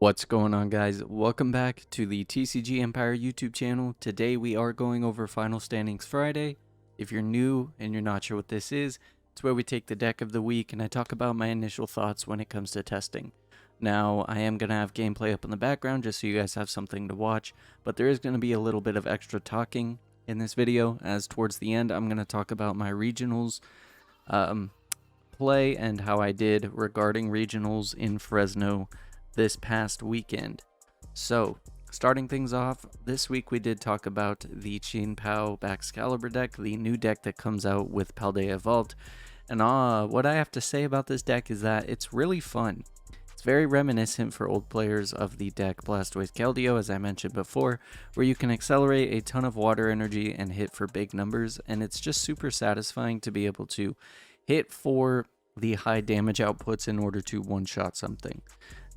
What's going on, guys? Welcome back to the TCG Empire YouTube channel. Today we are going over Final Standings Friday. If you're new and you're not sure what this is, it's where we take the deck of the week and I talk about my initial thoughts when it comes to testing. Now, I am going to have gameplay up in the background just so you guys have something to watch, but there is going to be a little bit of extra talking in this video, as towards the end I'm going to talk about my regionals play and how I did regarding regionals in Fresno this past weekend. So, starting things off, this week we did talk about the Chien-Pao Baxcalibur deck, the new deck that comes out with Paldea Evolved. And what I have to say about this deck is that it's really fun. It's very reminiscent for old players of the deck Blastoise Keldeo, as I mentioned before, where you can accelerate a ton of water energy and hit for big numbers, and it's just super satisfying to be able to hit for the high damage outputs in order to one-shot something.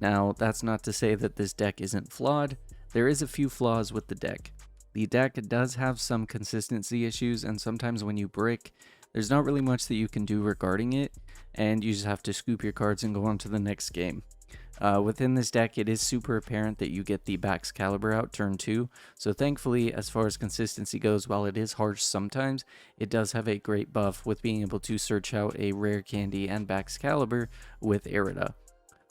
Now, that's not to say that this deck isn't flawed. There is a few flaws with the deck. The deck does have some consistency issues, and sometimes when you brick, there's not really much that you can do regarding it, and you just have to scoop your cards and go on to the next game. Within this deck, it is super apparent that you get the Baxcalibur out turn 2, so thankfully, as far as consistency goes, while it is harsh sometimes, it does have a great buff with being able to search out a rare candy and Baxcalibur with Irida.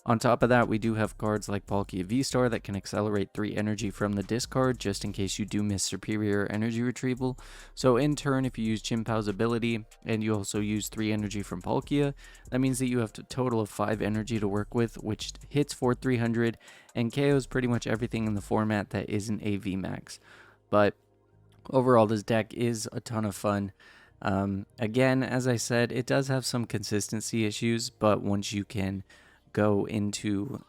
On top of that, we do have cards like Palkia V-Star that can accelerate 3 energy from the discard just in case you do miss superior energy retrieval. So in turn, if you use Chien-Pao's ability and you also use 3 energy from Palkia, that means that you have a total of 5 energy to work with, which hits for 300 and KOs pretty much everything in the format that isn't a VMAX. But overall, this deck is a ton of fun. Again, as I said, it does have some consistency issues, but once you can go into,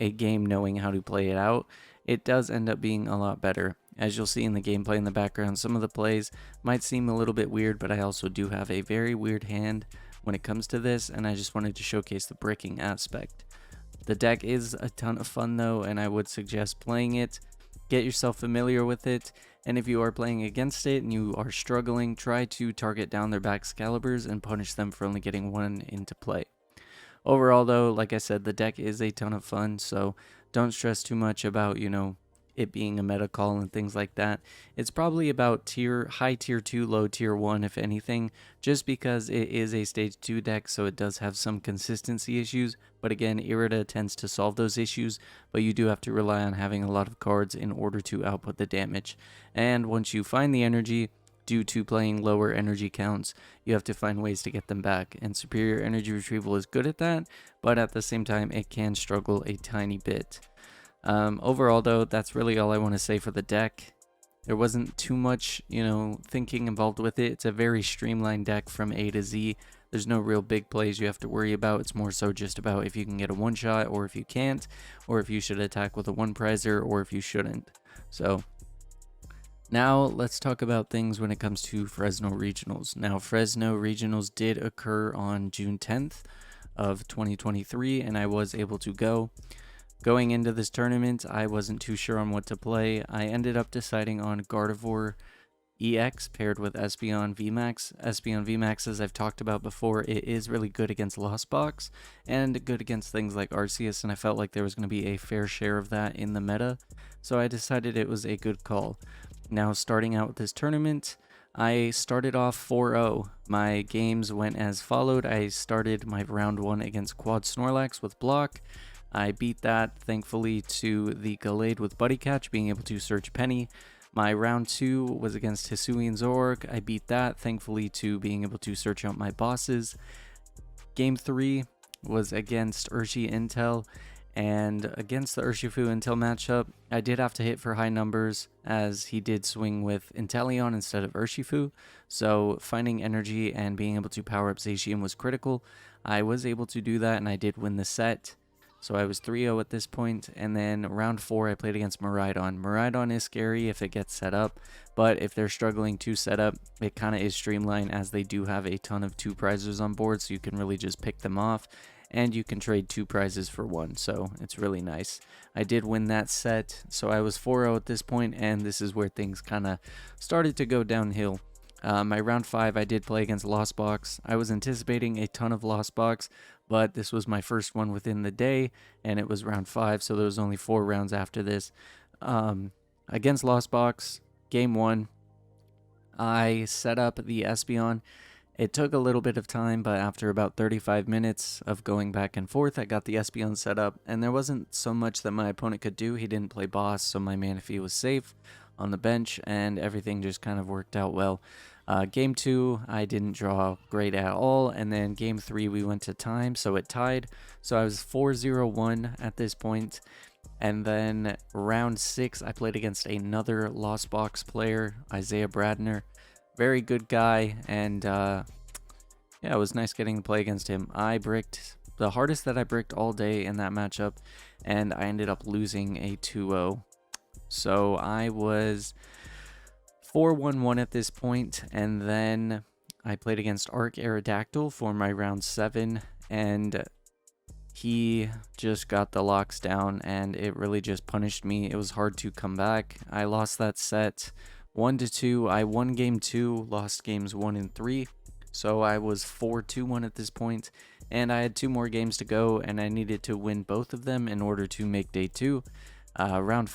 a game knowing how to play it out, it does end up being a lot better. As you'll see in the gameplay in the background, some of the plays might seem a little bit weird, but I also do have a very weird hand when it comes to this, and I just wanted to showcase the bricking aspect. The deck is a ton of fun though, and I would suggest playing it. Get yourself familiar with it, and if you are playing against it and you are struggling, try to target down their Baxcaliburs and punish them for only getting one into play. Overall, though, like I said, the deck is a ton of fun, so don't stress too much about, it being a meta call and things like that. It's probably about high tier 2, low tier 1, if anything, just because it is a stage 2 deck, so it does have some consistency issues. But again, Irida tends to solve those issues, but you do have to rely on having a lot of cards in order to output the damage. And once you find the energy, due to playing lower energy counts, you have to find ways to get them back, and superior energy retrieval is good at that, but at the same time it can struggle a tiny bit. Overall though, that's really all I want to say for the deck. There wasn't too much, thinking involved with it. It's a very streamlined deck from A to Z. There's no real big plays you have to worry about. It's more so just about if you can get a one shot or if you can't, or if you should attack with a one prizer or if you shouldn't. So now let's talk about things when it comes to Fresno Regionals. Now, Fresno Regionals did occur on June 10th of 2023, and I was able to go. Going into this tournament, I wasn't too sure on what to play. I ended up deciding on Gardevoir EX paired with Espeon VMAX. Espeon VMAX, as I've talked about before, it is really good against Lost Box and good against things like Arceus, and I felt like there was going to be a fair share of that in the meta, so I decided it was a good call. Now, starting out with this tournament, I started off 4-0. My games went as followed. I started my round 1 against Quad Snorlax with block. I beat that, thankfully, to the Gallade with Buddy Catch, being able to search Penny. My round 2 was against Hisuian Zoroark. I beat that, thankfully, to being able to search out my bosses. Game 3 was against Urshifu Intel. And against the Urshifu Intel matchup, I did have to hit for high numbers as he did swing with Inteleon instead of Urshifu. So finding energy and being able to power up Zacian was critical. I was able to do that and I did win the set. So I was 3-0 at this point, and then round 4 I played against Miraidon. Miraidon is scary if it gets set up, but if they're struggling to set up, it kind of is streamlined as they do have a ton of 2 prizes on board, so you can really just pick them off. And you can trade 2 prizes for 1, so it's really nice. I did win that set, so I was 4-0 at this point, and this is where things kind of started to go downhill. My round 5, I did play against Lost Box. I was anticipating a ton of Lost Box, but this was my first one within the day, and it was round 5, so there was only 4 rounds after this. Against Lost Box, game 1, I set up the Espeon. It took a little bit of time, but after about 35 minutes of going back and forth, I got the Espeon set up, and there wasn't so much that my opponent could do. He didn't play boss, so my Manaphy was safe on the bench, and everything just kind of worked out well. Game 2, I didn't draw great at all, and then game 3, we went to time, so it tied. So I was 4-0-1 at this point. And then round 6, I played against another Lost Box player, Isaiah Bradner. Very good guy, and yeah, it was nice getting to play against him. I bricked the hardest that I bricked all day in that matchup, and I ended up losing a 2-0. So I was 4-1-1 at this point, and then I played against Arc Aerodactyl for my round 7, and he just got the locks down, and it really just punished me. It was hard to come back. I lost that set 1-2. I won game 2, lost games 1 and 3. So I was 4-2-1 at this point, and I had 2 more games to go, and I needed to win both of them in order to make day 2. Round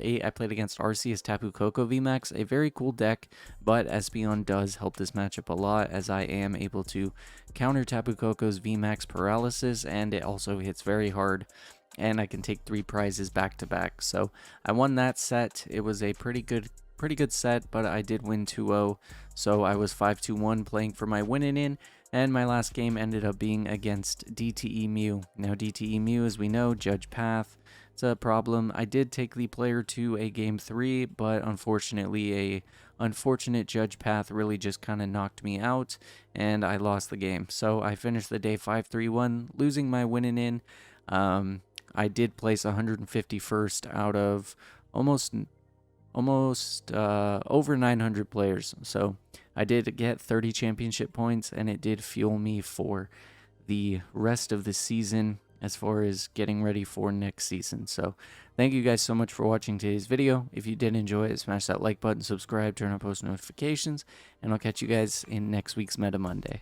8, I played against Arceus Tapu Koko VMAX, a very cool deck, but Espeon does help this matchup a lot, as I am able to counter Tapu Koko's VMAX paralysis, and it also hits very hard, and I can take 3 prizes back to back. So I won that set. It was a pretty good set, but I did win 2-0, so I was 5-2-1 playing for my winning in. And my last game ended up being against DTE Mew. Now DTE Mew, as we know, Judge Path, it's a problem. I did take the player to a game 3, but unfortunately a unfortunate Judge Path really just kind of knocked me out, and I lost the game. So I finished the day 5-3-1, losing my winning in. I did place 151st out of almost over 900 players. So I did get 30 championship points, and it did fuel me for the rest of the season as far as getting ready for next season. So thank you guys so much for watching today's video. If you did enjoy it, smash that like button, subscribe, turn on post notifications, and I'll catch you guys in next week's Meta Monday.